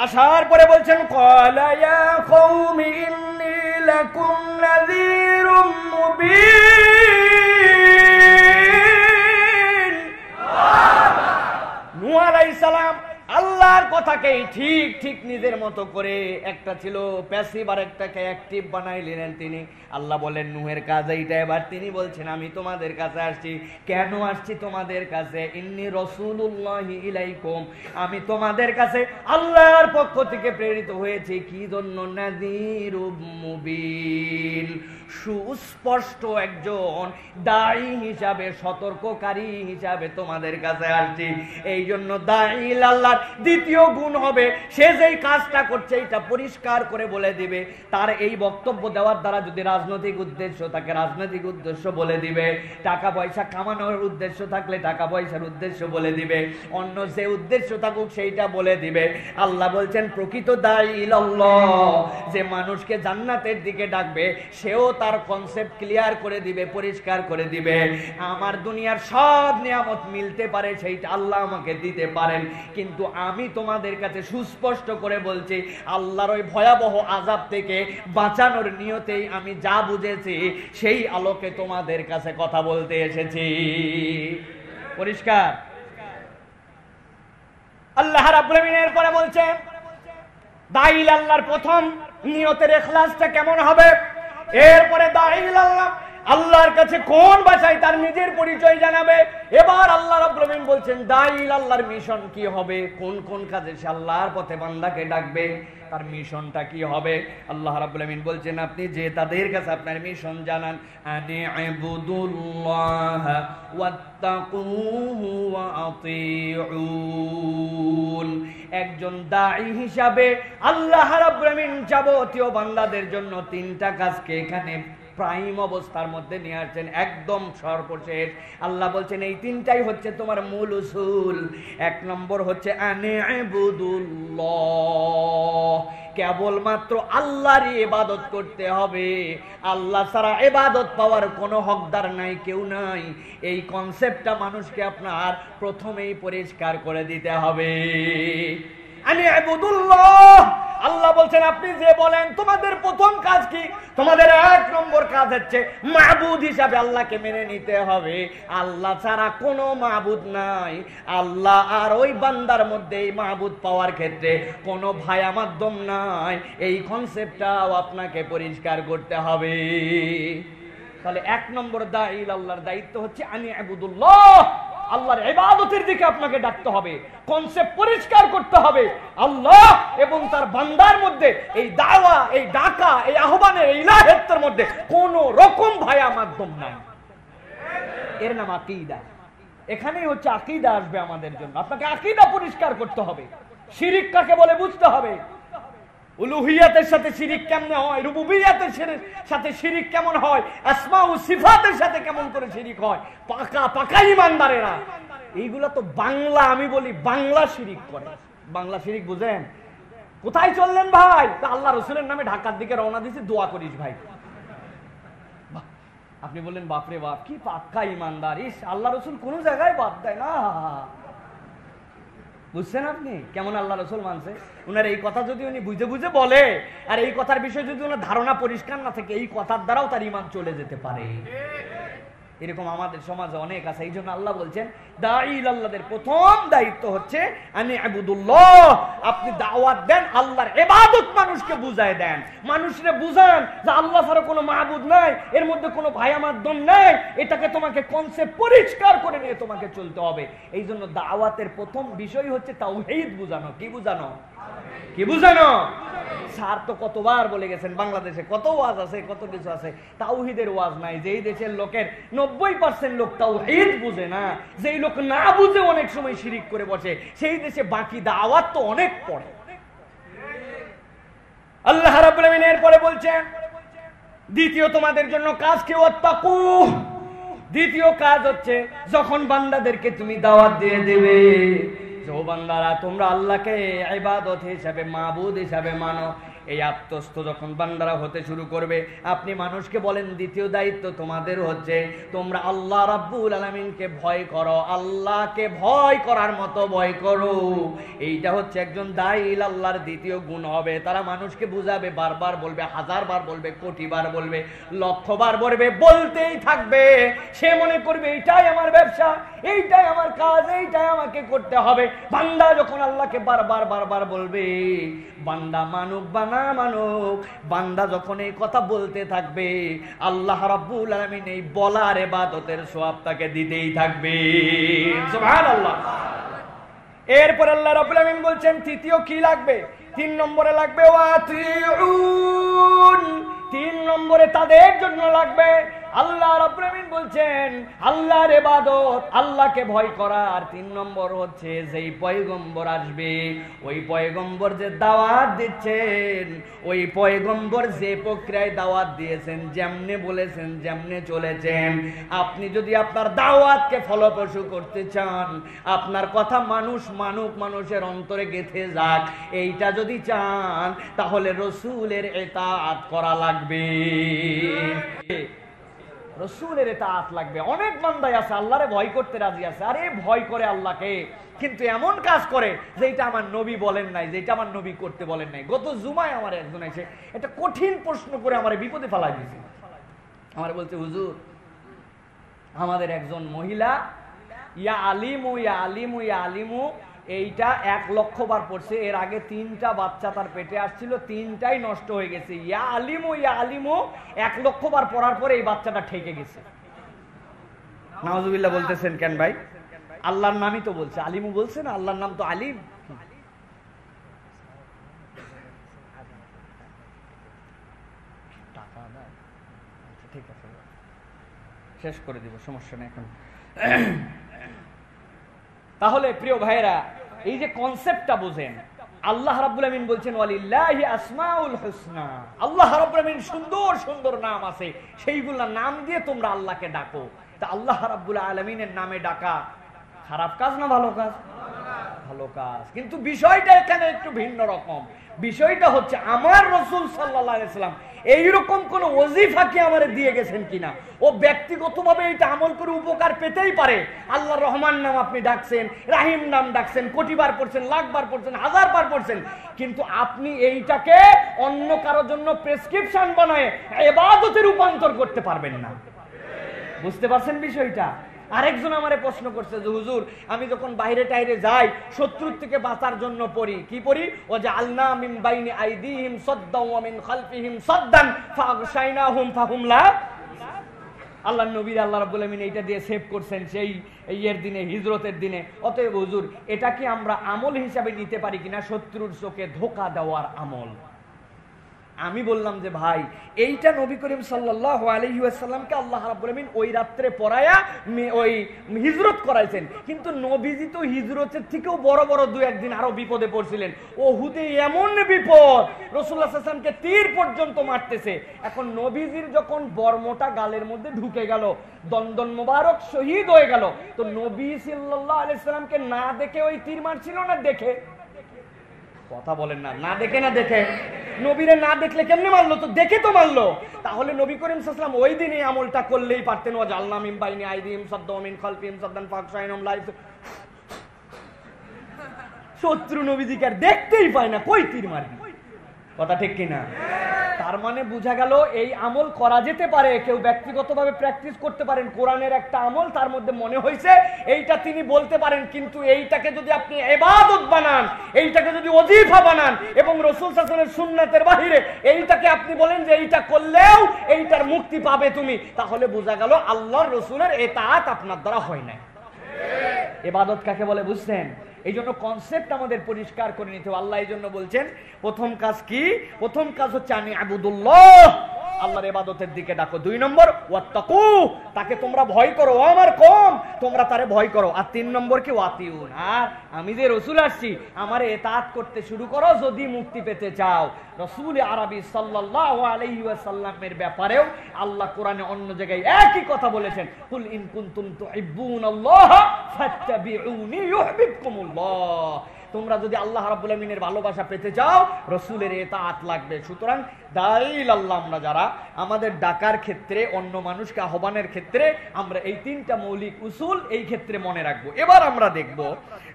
আসার পরে বলছেন ক্বালা ইয়া কওমি ইন্নী লাকুম নাযীরুম মুবিন। নূহ আলাইহিস সালাম আল্লাহর কথাকে ঠিক ঠিক নিজের মতো করে, একটা ছিল প্যাসিভ আর একটাকে অ্যাক্টিভ বানাইলেন তিনি। আল্লাহ বলেন নূহের কাজ এইটা। এবার তিনি বলছেন আমি তোমাদের কাছে আসছি। কেন আসছি তোমাদের কাছে? ইন্নী রাসূলুল্লাহি ইলাইকুম, আমি তোমাদের কাছে আল্লাহর পক্ষ থেকে প্রেরিত হয়েছি। কি জন্য? নাযীরুম মুবিন, সুস্পষ্ট একজন দাঈ হিসাবে, সতর্ককারী হিসাবে তোমাদের কাছে আসছি। এই জন্য দাঈ আল্লাহর দ্বিতীয় গুণ হবে সে যেই কাজটা করছে এটা পরিষ্কার করে বলে দিবে। তার এই বক্তব্য দেওয়ার দ্বারা যদি রাজনৈতিক উদ্দেশ্য থাকে রাজনৈতিক উদ্দেশ্য বলে দিবে, টাকা পয়সা কামানোর উদ্দেশ্য থাকলে টাকা পয়সার উদ্দেশ্য বলে দিবে, অন্য যে উদ্দেশ্য থাকুক সেইটা বলে দিবে। আল্লাহ বলছেন প্রকৃত দাঈ আল্লাহ যে মানুষকে জান্নাতের দিকে ডাকবে, সেও তার কনসেপ্ট ক্লিয়ার করে দিবে, পরিষ্কার করে দিবে। আমার দুনিয়ার সব নিয়ামত মিলতে পারে, সেইটা আল্লাহ আমাকে দিতে পারেন, কিন্তু আমি তোমাদের কাছে সুস্পষ্ট করে বলছি আল্লাহর ওই ভয়াবহ আযাব থেকে বাঁচানোর নিয়তেই আমি যা বুঝেছি সেই আলোকে তোমাদের কাছে কথা বলতে এসেছি। পরিষ্কার? আল্লাহ রাব্বুল আলামিন এরপরে বলছেন দাঈ আল্লাহর প্রথম নিয়তের ইখলাসটা কেমন হবে। এরপরে দাঈ আল্লাহ আল্লাহর কাছে কোন ভাষায় তার নিজের পরিচয় জানাবে। এবার আল্লাহ রাব্বুল আলামিন বলছেন দাঈ আল্লাহর মিশন কি হবে, কোন কোন কাজে সে আল্লাহর পথে বান্দাকে ডাকবে, তার মিশনটা কি হবে। আল্লাহ রাব্বুল আলামিন বলছেন আপনি যে তাদের কাছে আপনার মিশন জানান, আনি ইবুদুল্লাহ ওয়াত্তাকুহু ওয়া আতিউন। একজন দাঈ হিসাবে আল্লাহ রাব্বুল আলামিন যাবতীয় বান্দাদের জন্য তিনটা কাজকে এখানে প্রাইম অবস্থার মধ্যে নিয়ে আসছেন, একদম সর্বশেষ। আল্লাহ বলছেন এই তিনটাই হচ্ছে তোমার মূল উসুল। এক নম্বর হচ্ছে আনি'বুদুল্লাহ, কেবলমাত্র আল্লাহরই ইবাদত করতে হবে, আল্লাহ ছাড়া ইবাদত পাওয়ার কোনো হকদার নাই, কেউ নাই। এই কনসেপ্টটা মানুষকে আপনার প্রথমেই পরিষ্কার করে দিতে হবে। আনি'বুদুল্লাহ, আল্লাহ বলছেন আপনি যে বলেন তোমাদের প্রথম কাজ কি, তোমাদের এক নম্বর কাজ হচ্ছে মাবুদ হিসাবে আল্লাহকে মেনে নিতে হবে। আল্লাহ ছাড়া কোনো মাবুদ নাই, আল্লাহ আর ওই বান্দার মধ্যে এই মাবুদ পাওয়ার ক্ষেত্রে কোনো ভায়া মাধ্যম নাই। এই কনসেপ্টটাও আপনাকে পরিষ্কার করতে হবে। তাহলে এক নম্বর দাঈল আল্লাহর দায়িত্ব হচ্ছে আনি'বুদুল্লাহ, আল্লাহর ইবাদতের দিকে আপনাকে ডাকতে হবে, কনসেপ্ট পরিষ্কার করতে হবে। আল্লাহ এবং তার বান্দার মধ্যে এই দাওয়া, এই ডাকা, এই আহ্বানের, এই ইলাহিয়তের মধ্যে কোন রকম ভায়া মাধ্যম নাই। এর নাম আকীদা। এখানেই হচ্ছে আকীদা আসবে আমাদের জন্য। আপনাকে আকীদা পরিষ্কার করতে হবে। শিরিক কাকে বলে বুঝতে হবে, উলুহিয়াতের সাথে শিরিক কেমন হয়, রুবুবিয়াতের সাথে শিরিক কেমন হয়, আসমা ও সিফাতের সাথে কেমন করে শিরিক হয়। পাকা পাকা ইমানদারেরা এইগুলা তো বাংলা, আমি বলি বাংলা শিরিক করে। বাংলা শিরিক বুঝেন? কোথায় চললেন ভাই? তা আল্লাহ রসুলের নামে ঢাকার দিকে রওনা দিছি, দোয়া করিস ভাই। আপনি বললেন বাপরে বাপ কি পাক্কা ইমানদার, ইস আল্লাহ রসুল কোন জায়গায় বাদ দেয় না। বুঝছেন আপনি কেমন আল্লাহ রসুল মানছে? উনার এই কথা যদি উনি বুঝে বুঝে বলে, আর এই কথার বিষয়ে যদি ওনার ধারণা পরিষ্কার না থাকে, এই কথার দ্বারাও তার ঈমান চলে যেতে পারে। এরকম আমাদের সমাজে অনেক আছে। এই জন্য আল্লাহ বলছেন দাঈল আল্লাহদের প্রথম দায়িত্ব হচ্ছে আনি'বুদুল্লাহ, আপনি দাওয়াত দেন, আল্লাহর ইবাদত মানুষকে বুঝায় দেন, মানুষরে বুঝান যে আল্লাহ ছাড়া কোনো মাবুদ নাই, এর মধ্যে কোনো ভায়া মাধ্যম নাই। এটাকে তোমাকে কনসেপ্ট পরিষ্কার করে নিয়ে তোমাকে চলতে হবে। এই জন্য দাওয়াতের প্রথম বিষয় হচ্ছে তাওহীদ বুঝানো। কি বুঝানো? কি বুঝানো? স্যার তো কতবার বলে গেছেন, বাংলাদেশে কত ওয়াজ আছে, কত কিছু আছে, তাওহীদের ওয়াজ নাই। যেই দেশের লোকের 90% লোক তাওহীদ বুঝে না, যেই লোক না বুঝে অনেক সময় শিরিক করে বসে, সেই দেশে বাকি দাওয়াত তো অনেক পড়ে। আল্লাহ রাব্বুল আলামিন এরপরে বলছেন দ্বিতীয় তোমাদের জন্য কাজ কি, ওয়াত্তাকু। দ্বিতীয় কাজ হচ্ছে যখন বান্দাদেরকে তুমি দাওয়াত দিয়ে দেবে, যে ও বান্দারা তোমরা আল্লাহকে ইবাদত হিসাবে, মাবুদ হিসাবে মানো, এই আত্মস্থ যখন বান্দারা হতে শুরু করবে, আপনি মানুষকে বলেন দ্বিতীয় দায়িত্ব তোমাদের হচ্ছে তোমরা আল্লাহ রাব্বুল আলামিনকে ভয় করো, আল্লাহকে ভয় করার মতো ভয় করো। এইটা হচ্ছে একজন দাঈল আল্লাহর দ্বিতীয় গুণ হবে। তারা মানুষকে বুঝাবে, বারবার বলবে, হাজারবার বলবে, কোটিবার বলবে, লক্ষবার বলবে, বলতেই থাকবে। সে মনে করবে এইটাই আমার ব্যবসা, এইটাই আমার কাজ, এইটাই আমাকে করতে হবে। বান্দা যখন আল্লাহকে বারবার বারবার বলবে, বান্দা মানুক বা না মানুক, বান্দা যখন এই কথা বলতে থাকবে, আল্লাহ রাব্বুল আলামিন এই বলার ইবাদতের সওয়াব তাকে দিতেই থাকবে। সুবহানাল্লাহ। এরপর আল্লাহ রাব্বুল আলামিন বলছেন তৃতীয় কি লাগবে? 3 নম্বরে লাগবে ওয়াতিউন। 3 নম্বরে তাদের জন্য লাগবে, আল্লাহ রাব্বুল আলামিন বলছেন আল্লাহর ইবাদত, আল্লাহকে ভয় করা। আর 3 নম্বর হচ্ছে যেই পয়গম্বর আসবে, ওই পয়গম্বর যে দাওয়াত দিচ্ছেন, ওই পয়গম্বর যে প্রক্রিয়ায় দাওয়াত দিয়েছেন, যেমনে বলেছেন, যেমনে চলেছেন, আপনি যদি আপনার দাওয়াতকে ফলপ্রসূ করতে চান, আপনার কথা মানুষ মানুক, মানুষের অন্তরে গেঁথে যাক, এইটা যদি চান, তাহলে রসুলের ইতাআত করা লাগবে। রসুলের ইতাআত লাগবে। অনেক বান্দাই আছে আল্লাহরে ভয় করতে রাজি আছে, আরে ভয় করে আল্লাহকে, কিন্তু এমন কাজ করে যেটা আমার নবী বলেন নাই, যেটা আমার নবী করতে বলেন নাই। গত জুমায় আমার একজন এসে একটা কঠিন প্রশ্ন করে আমার বিপদে ফেলাই দিয়েছে। আমার বলছে হুজুর, আমাদের একজন মহিলা ইয়া আলিমু ইয়া আলিমু ইয়া আলিমু এইটা 1 লক্ষ বার পড়ছে, এর আগে 3টা বাচ্চা তার পেটে আসছিল, 3টাই নষ্ট হয়ে গেছে। ইয়া আলিমু 1 লক্ষ বার পড়ার পরে এই বাচ্চাটা ঠেকে গেছে। নাউজুবিল্লাহ বলতেছেন কেন ভাই? আল্লাহর নামই তো বলছে, আলিমু বলছে না, আল্লাহর নাম তো আলিম। ঠিক আছে, শেষ করে দিব, সমস্যা নেই এখন। তাহলে প্রিয় ভাইয়েরা, এই যে কনসেপ্টটা বুঝেন, আল্লাহ রাব্বুল আমিন বলছেন ওয়ালিল্লাহি আসমাউল হুসনা, আল্লাহ রাব্বুল আমিন সুন্দর সুন্দর নাম আছে, সেইগুলা নাম দিয়ে তোমরা আল্লাহকে ডাকো। তা আল্লাহ রাব্বুল আলামিনের নামে ডাকা খারাপ কাজ না ভালো কাজ? ভালো কাজ। কিন্তু বিষয়টা এখানে একটু ভিন্ন রকম। বিষয়টা হচ্ছে আমার রাসূল সাল্লাল্লাহু আলাইহি ওয়াসাল্লাম এইরকম কোন ওজিফা কি আমারে দিয়ে গেছেন কিনা? ও ব্যক্তিগতভাবে এটা আমল করে উপকার পেতেই পারে। আল্লাহর রহমান নাম আপনি ডাকছেন, রাহিম নাম ডাকছেন, কোটিবার পড়ছেন, লাখবার পড়ছেন, হাজারবার পড়ছেন, কিন্তু আপনি এইটাকে অন্য কারোর জন্য প্রেসক্রিপশন বানায় ইবাদতে রূপান্তর করতে পারবেন না। বুঝতে পারছেন বিষয়টা? আরেকজন আমারে প্রশ্ন করছে যে হুজুর, আমি যখন বাইরে টাইরে যাই শত্রুর থেকে বাঁচার জন্য পড়ি, কি পড়ি? ও যে আলনা মিন বাইনি আইদিহিম সাদ্দাও ওয়া মিন খালফিহিম সাদ্দান ফাগশাইনাহুম ফাহুম লা। আল্লাহর নবী আল্লাহ রাব্বুল আমিন এইটা দিয়ে সেভ করছেন সেই এর দিনে, হিজরতের দিনে। অতএব হুজুর, এটা কি আমরা আমল হিসাবে নিতে পারি কিনা, শত্রুর চোখে ধোঁকা দেওয়ার আমল? আমি বললাম যে ভাই, এইটা নবী করিম সাল্লাল্লাহু আলাইহি ওয়াসাল্লামকে আল্লাহ রাব্বুল আমিন ওই রাত্রে পড়ায়া ওই হিজরত করাইছেন, কিন্তু নবীজি তো হিজরতের থেকেও বড় বড় দুই একদিন আরো বিপদে পড়ছিলেন। ওহুদে এমন বিপদ, রাসূলুল্লাহ সাল্লাল্লাহু আলাইহি ওয়াসাল্লামকে তীর পর্যন্ত মারতেছে। এখন নবীজির যখন বর্মটা গালের মধ্যে ঢুকে গেল, দন্দন মোবারক শহীদ হয়ে গেল, তো নবী সাল্লাল্লাহু আলাইহি ওয়াসাল্লামকে না দেখে ওই তীর মারছিল না দেখে? কথা বলেন না, না দেখে না দেখে? নবীরে না দেখলে কেমনে মারলো? তো দেখে তো মারলো। তাহলে নবী করিম সাল্লাল্লাহু আলাইহি ওয়াসাল্লাম ওই দিনে আমলটা করলেই পারতেন। ওয়া জালনা মিন বাইনি আইদিহিম সাদ্দাও ওয়া মিন খালফিহিম সাদ্দান ফাগশাইনাহুম লা। শত্রু নবীজিকে আর দেখতেই পায় না, কই তীর মারবি? কথা ঠিক কিনা? তার মানে বোঝা গেল এই আমল করা যেতে পারে, কেউ ব্যক্তিগতভাবে প্র্যাকটিস করতে পারেন। কোরআনের একটা আমল, তার মধ্যে মনে হয়েছে এইটা তিনি বলতে পারেন, কিন্তু এইটাকে যদি আপনি ইবাদত বানান, এইটাকে যদি ওজিফা বানান এবং রাসূল সাল্লাল্লাহু আলাইহি ওয়াসাল্লামের সুন্নাতের বাহিরে এইটাকে আপনি বলেন যে এইটা করলেও এইটার মুক্তি পাবে তুমি, তাহলে বোঝা গেল আল্লাহর রাসূলের ইতাআত আপনার দ্বারা হয় না। ইবাদত কাকে বলে বুঝছেন? এই জন্য কনসেপ্ট আমাদের পরিষ্কার করে নিতে হবে। আল্লাহ এই জন্য বলছেন প্রথম কাজ কি? প্রথম কাজ হচ্ছে আনি আবুদুল্লাহ, আল্লাহর ইবাদতের দিকে ডাকো। 2 নম্বর ওয়াত্তাকু, তাকে তোমরা ভয় করো, ও আমার কওম তোমরা তারে ভয় করো। আর 3 নম্বর কি? ওয়াতিউন, আর আমি যে রাসূল আসছি আমারে ইতাআত করতে শুরু করো যদি মুক্তি পেতে চাও। রাসূল আরবি সাল্লাল্লাহু আলাইহি ওয়াসাল্লামের ব্যাপারেও আল্লাহ কোরআনে অন্য জায়গায় একই কথা বলেছেন, কুল ইন কুনতুম তুহিব্বুনাল্লাহ ফাত্তাবিউনি ইউহিব্বুকুমুল্লাহ। তোমরা যদি আল্লাহ রাব্বুল আমিনের ভালোবাসা পেতে চাও রাসূলের ইতাআত লাগবে। সুতরাং দাইল আল্লাহ আমরা যারা আমাদের ডাকার ক্ষেত্রে, অন্য মানুষকে আহ্বানের ক্ষেত্রে আমরা এই 3টা মৌলিক উসুল এই ক্ষেত্রে মনে রাখবো। এবার আমরা দেখব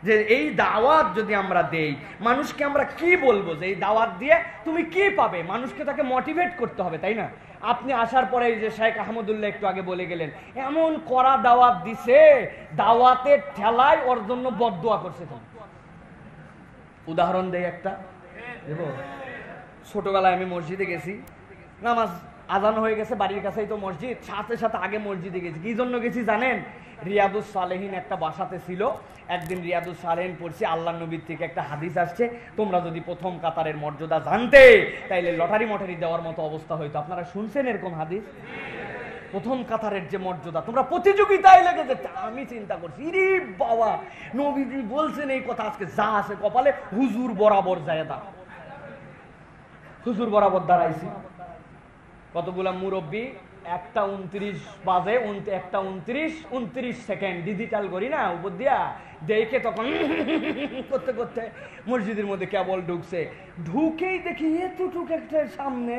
যে এই দাওয়াত যদি আমরা দেই, মানুষকে আমরা কি বলবো যে এই দাওয়াত দিয়ে তুমি কি পাবে? মানুষকে তাকে মোটিভেট করতে হবে, তাই না? আপনি আসার পরে এই যে শেখ আহমদুল্লাহ একটু আগে বলে গেলেন, এমন কড়া দাওয়াত দিছে, দাওয়াতের ঠেলায় ওর জন্য বদদোয়া করছে। উদাহরণ দেই একটা, দেব। ছোটবেলায় আমি মসজিদে গেছি, নামাজ আজান হয়ে গেছে, বাড়ির কাছেই তো মসজিদ, সাথে সাথে আগে মসজিদে গেছি। কি জন্য গেছি জানেন? রিয়াদুস সালেহিন একটা বাসাতে ছিল, একদিন রিয়াদুস সালেহিন পড়ছি, আল্লাহ নবীর থেকে একটা হাদিস আসছে, তোমরা যদি প্রথম কাতারের মর্যাদা জানতে তাইলে লটারি মটারি দেওয়ার মতো অবস্থা হইতো। আপনারা শুনছেন এরকম হাদিস? প্রথম কাতারের যে মর্যাদা, তোমরা প্রতিযোগিতায় লেগে যেতে। আমি চিন্তা করছি, ইরে বাবা, নবীজি বলছেন এই কথা, আজকে যা আছে কপালে হুজুর বরাবর যায় দাঁড়া। হুজুর বরাবর দাঁড়াইছি, কতগুলা মুরব্বী, 1:29 বাজে, 1:29 সেকেন্ড, ডিজিটাল করি না উপর দিয়া, দেখে তখন করতে করতে মসজিদের মধ্যে কেবল ঢুকছে। ঢুকেই দেখি এতটুক একটা সামনে,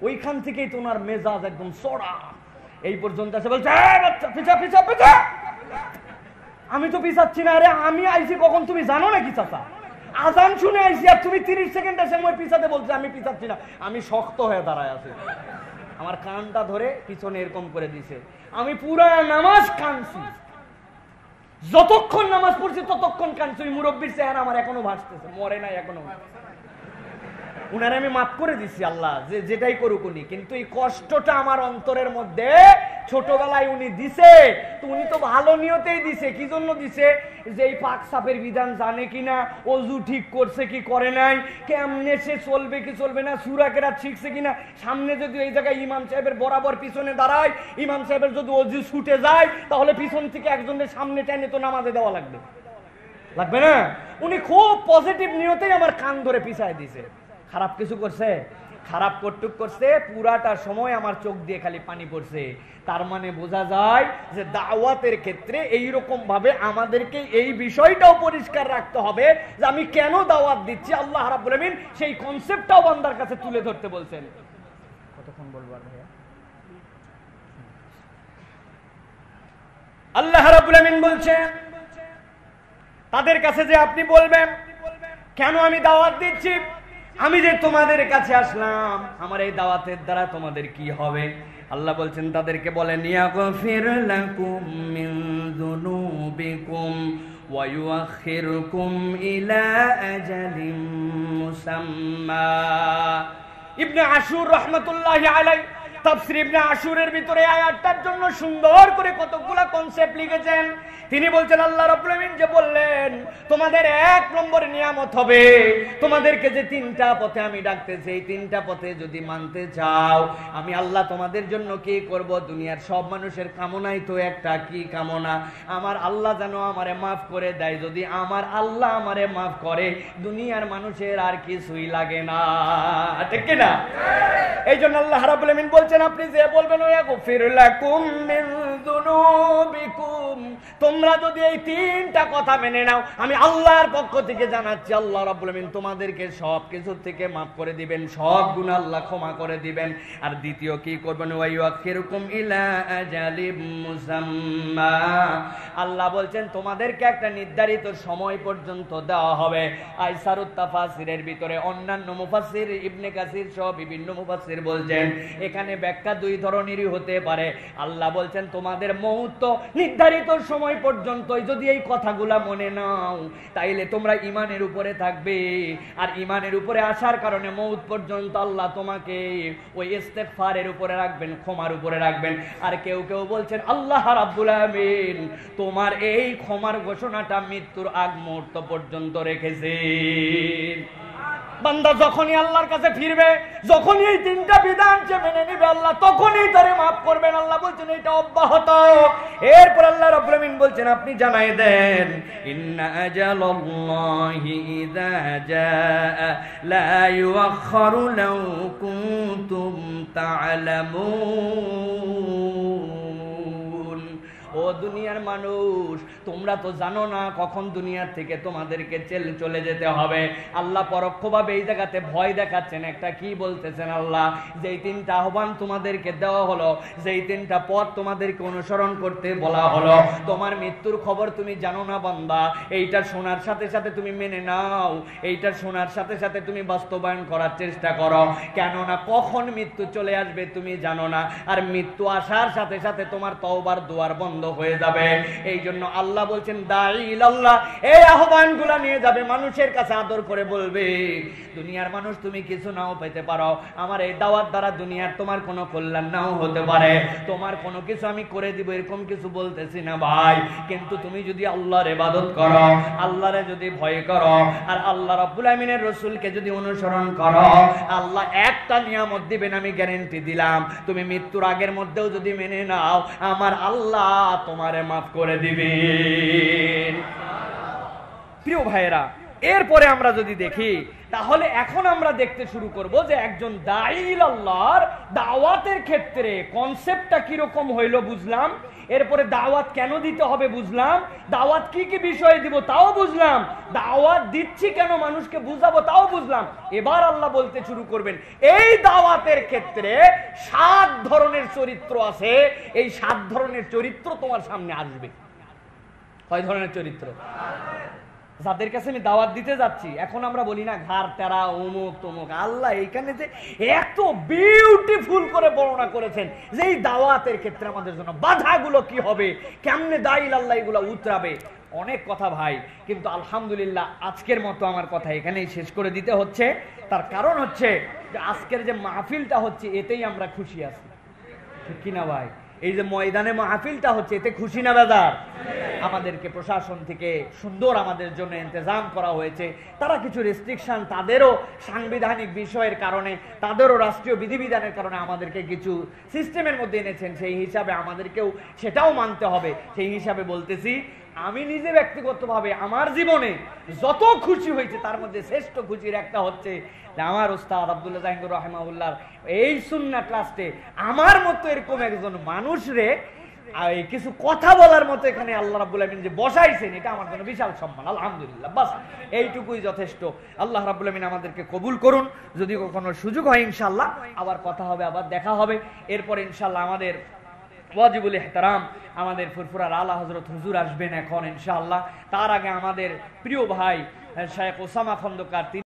ওইখান থেকেই তো ওনার মেজাজ একদম চড়া। এই পর্যন্ত আছে, বলছে পিছা পিছা পিছা। আমি তো পিছাচ্ছি না। আরে আমি আইছি কখন তুমি জানো নাকি চাচা? আজান শুনে আইছি আর তুমি 30 সেকেন্ডের সময় পিছাতে বলছে। আমি পিছাচ্ছি না, আমি শক্ত হয়ে দাঁড়ায় আছি। আমার কানটা ধরে পিছনে এরকম করে দিছে। আমি পুরা নামাজ কানছি, যতক্ষণ নামাজ পড়ছি ততক্ষণ কানছি। ওই মুরব্বীর চেহারা আমার এখনো ভাসতেছে, মরে নাই এখনো। উনারে আমি মাফ করে দিছি, আল্লাহ যে যেটাই করুক উনি, কিন্তু এই কষ্টটা আমার অন্তরের মধ্যে ছোটবেলায় উনি দিছে। তো উনি তো ভালো নিয়তেই দিছে। কি জন্য দিছে? যে এই পাক সাপের বিধান জানে কিনা, অজু ঠিক করছে কি করে নাই, কেমনে সে চলবে কি চলবে না, সূরা কেরাত শিখছে কিনা। সামনে যদি এই জায়গায় ইমাম সাহেবের বরাবর পিছনে দাঁড়ায়, ইমাম সাহেবের যদি অজু ছুটে যায়, তাহলে পিছন থেকে একজনের সামনে টেনে তো নামাজে দেওয়া লাগবে। লাগবে না? উনি খুব পজিটিভ নিয়তেই আমার কান ধরে পিছায় দিছে। খারাপ কিছু করছে? খারাপ কটুক করছে, পুরাটা সময় আমার চোখ দিয়ে খালি পানি পড়ছে। তার মানে বোঝা যায় যে দাওয়াতের ক্ষেত্রে এইরকম ভাবে আমাদেরকে এই বিষয়টাও পরিষ্কার রাখতে হবে যে আমি কেন দাওয়াত দিচ্ছি। আল্লাহ রাব্বুল আমিন সেই কনসেপ্টটাও বান্দার কাছে তুলে ধরতে বলছেন। কতক্ষণ বলবো আর ভাইয়া? আল্লাহ রাব্বুল আমিন বলছেন তাদের কাছে যে আপনি বলবেন কেন আমি দাওয়াত দিচ্ছি, আমি যে তোমাদের কাছে আসলাম, আমার এই দাওয়াতের দ্বারা তোমাদের কি হবে। আল্লাহ বলছেন তাদেরকে বলেন ইয়াগফির লাকুম মিন যুনুবিকুম ওয়া ইউআখিরুকুম ইলা আজালিম মুসাম্মা। ইবনে আশুর রাহমাতুল্লাহি আলাইহি তাফসীর ইবনে আশুরের ভিতরে আয়াতটার জন্য সুন্দর করে কতগুলা কনসেপ্ট লিখেছেন। তিনি বলছেন আল্লাহ রাব্বুল আমিন যে বললেন তোমাদের এক নম্বর নিয়ামত হবে তোমাদেরকে যে তিনটা পথে আমি ডাকতেছি, এই তিনটা পথে যদি মানতে চাও, আমি আল্লাহ তোমাদের জন্য কি করব। দুনিয়ার সব মানুষের কামনাই তো একটা, কি কামনা? আমার আল্লাহ যেন আমারে মাফ করে দেয়। যদি আমার আল্লাহ আমারে মাফ করে, দুনিয়ার মানুষের আর কিছুই লাগে না, ঠিক কি না? এই জন্য আল্লাহ রাব্বুল আমিন বলছেন আপনি যে বলবেন ওয়াগফির লাকুম মিন যুনুবিকুম, তোমরা যদি এই তিনটা কথা মেনে নাও, আমি আল্লাহর পক্ষ থেকে জানাচ্ছি আল্লাহ রাব্বুল আমিন তোমাদেরকে সব কিছু থেকে মাফ করে দিবেন, সব গুনাহ আল্লাহ ক্ষমা করে দিবেন। আর দ্বিতীয় কি করবেন? ওয়া ইউআখিরুকুম ইলা আজালিম মুসাম্মা, আল্লাহ বলছেন তোমাদেরকে একটা নির্ধারিত সময় পর্যন্ত দেওয়া হবে। আইসারুত তাফাসিরের ভিতরে অন্যান্য মুফাসসির ইবনে কাসির সহ বিভিন্ন মুফাসসির বলছেন এখানে ব্যাখ্যা দুই ধরনেরই হতে পারে। আল্লাহ বলছেন তোমাদের মউত তো নির্ধারিত সময় পর্যন্তই, যদি এই কথাগুলা মনে নাও তাইলে তোমরা ঈমানের উপরে থাকবে, আর ঈমানের উপরে আসার কারণে মউত পর্যন্ত আল্লাহ তোমাকে ওই ইস্তেগফারের উপরে রাখবেন, ক্ষমার উপরে রাখবেন। আর কেউ কেউ বলছেন আল্লাহ রাব্বুল আমিন তোমার এই ক্ষমার ঘোষণাটা মৃত্যুর আগ মুহূর্ত পর্যন্ত রেখেছেন। বান্দা যখনই আল্লাহর কাছে ফিরবে, যখনই এই তিনটা বিধান যে মেনে নিবে, আল্লাহ তখনই তারে মাফ করবেন। আল্লাহ বলছেন এটা অব্যাহত। এরপর আল্লাহ রাব্বুল আমিন বলছেন আপনি জানাই দেন ইন্না আজালাল্লাহি ইযা জাআ লা ইউআখারু লাউ কুনতুম তা'লামুন। ও দুনিয়ার মানুষ, তোমরা তো জানো না কখন দুনিয়ার থেকে তোমাদেরকে চলে যেতে হবে। আল্লাহ পরোক্ষভাবে এই জায়গাতে ভয় দেখাচ্ছেন। একটা কি বলতেছেন আল্লাহ? যেই তিনটা আহ্বান তোমাদেরকে দেওয়া হলো, যেই তিনটা পথ তোমাদেরকে অনুসরণ করতে বলা হলো, তোমার মৃত্যুর খবর তুমি জানো না বান্দা। এইটা শোনার সাথে সাথে তুমি মেনে নাও, এইটা শোনার সাথে সাথে তুমি বাস্তবায়ন করার চেষ্টা করো। কেননা কখন মৃত্যু চলে আসবে তুমি জানো না, আর মৃত্যু আসার সাথে সাথে তোমার তওবার দুয়ার বন্ধ হয়ে যাবে। এই জন্য আল্লাহ বলছেন দাঈ ইলাল্লাহ এই আহ্বানগুলো নিয়ে যাবে, মানুষের কাছে আদর করে বলবে দুনিয়ার মানুষ তুমি কিছু নাও পেতে পারো, আমার এই দাওয়াত দ্বারা দুনিয়ার তোমার কোনো কল্যাণ নাও হতে পারে, তোমার কোনো কিছু আমি করে দিব এরকম কিছু বলতেছি না ভাই। কিন্তু তুমি যদি আল্লাহর ইবাদত করো, আল্লাহরে যদি ভয় করো, আর আল্লাহ রাব্বুল আমিনের রাসূলকে যদি অনুসরণ করো, আল্লাহ একটা নিয়ামত দিবেন, আমি গ্যারান্টি দিলাম। তুমি মৃত্যুর আগের মধ্যেও যদি মেনে নাও, আমার আল্লাহ তোমারে মাফ করে দিবেন। প্রিয় ভাইয়েরা, এরপরে আমরা যদি দেখি তাহলে এখন আমরা দেখতে শুরু করব যে একজন দাঈ ইলাল্লাহর দাওয়াতের ক্ষেত্রে কনসেপ্টটা কিরকম হইল বুঝলাম। এরপরে দাওয়াত কেন দিতে হবে বুঝলাম, দাওয়াত কি কি বিষয়ে দিব তাও বুঝলাম, দাওয়াত দিচ্ছি কেন মানুষকে বুঝাবো তাও বুঝলাম। এবার আল্লাহ বলতে শুরু করবেন এই দাওয়াতের ক্ষেত্রে 7 ধরনের চরিত্র আছে, এই 7 ধরনের চরিত্র তোমার সামনে আসবে। কয় ধরনের চরিত্র? যাদের কাছে আমি দাওয়াত দিতে যাচ্ছি, এখন আমরা বলি না ঘাড় তেরা অমুক তমুক, আল্লাহ এইখানে যে এত বিউটিফুল করে বর্ণনা করেছেন যে এই দাওয়াতের ক্ষেত্রে আমাদের জন্য বাধাগুলো কি হবে, কেমনে দাঈ ইলাল্লাহ এগুলো উতরাবে। অনেক কথা ভাই, কিন্তু আলহামদুলিল্লাহ আজকের মতো আমার কথা এখানেই শেষ করে দিতে হচ্ছে। তার কারণ হচ্ছে যে আজকের যে মাহফিলটা হচ্ছে এতেই আমরা খুশি আছি, ঠিক কিনা ভাই? এই যে ময়দানে মাহফিলটা হচ্ছে এতে খুশি না বেজার? আমাদেরকে প্রশাসন থেকে সুন্দর আমাদের জন্য ইন্তজাম করা হয়েছে। তারা কিছু রেস্ট্রিকশন, তাদেরও সাংবিধানিক বিষয়ের কারণে, তাদেরও রাষ্ট্রীয় বিধিবিধানের কারণে আমাদেরকে কিছু সিস্টেমের মধ্যে এনেছেন। সেই হিসাবে আমাদেরকেও সেটাও মানতে হবে। সেই হিসাবে বলতেছি আমি নিজে ব্যক্তিগতভাবে আমার জীবনে যত খুশি হয়েছে তার মধ্যে শ্রেষ্ঠ খুশির একটা হচ্ছে যে আমার ওস্তাদ আব্দুল্লাহ জাহাঙ্গীর রাহিমাহুল্লাহর এই সুন্নাহ ট্রাস্টে আমার মতো এরকম একজন মানুষরে কিছু কথা বলার মতো এখানে আল্লাহ রাব্বুল আমিন যে বসাইছেন, এটা আমার জন্য বিশাল সম্মান। আলহামদুলিল্লাহ, বাস এইটুকুই যথেষ্ট। আল্লাহ রাব্বুল আমিন আমাদেরকে কবুল করুন। যদি কখনো সুযোগ হয় ইনশাআল্লাহ আবার কথা হবে, আবার দেখা হবে। এরপর ইনশাআল্লাহ আমাদের ওয়াজিবুল ইহতারাম আমাদের ফুরফুরার আলা হযরত হুজুর আসবেন এখন ইনশাআল্লাহ। তার আগে আমাদের প্রিয় ভাই শেখ ওসামা খন্দকার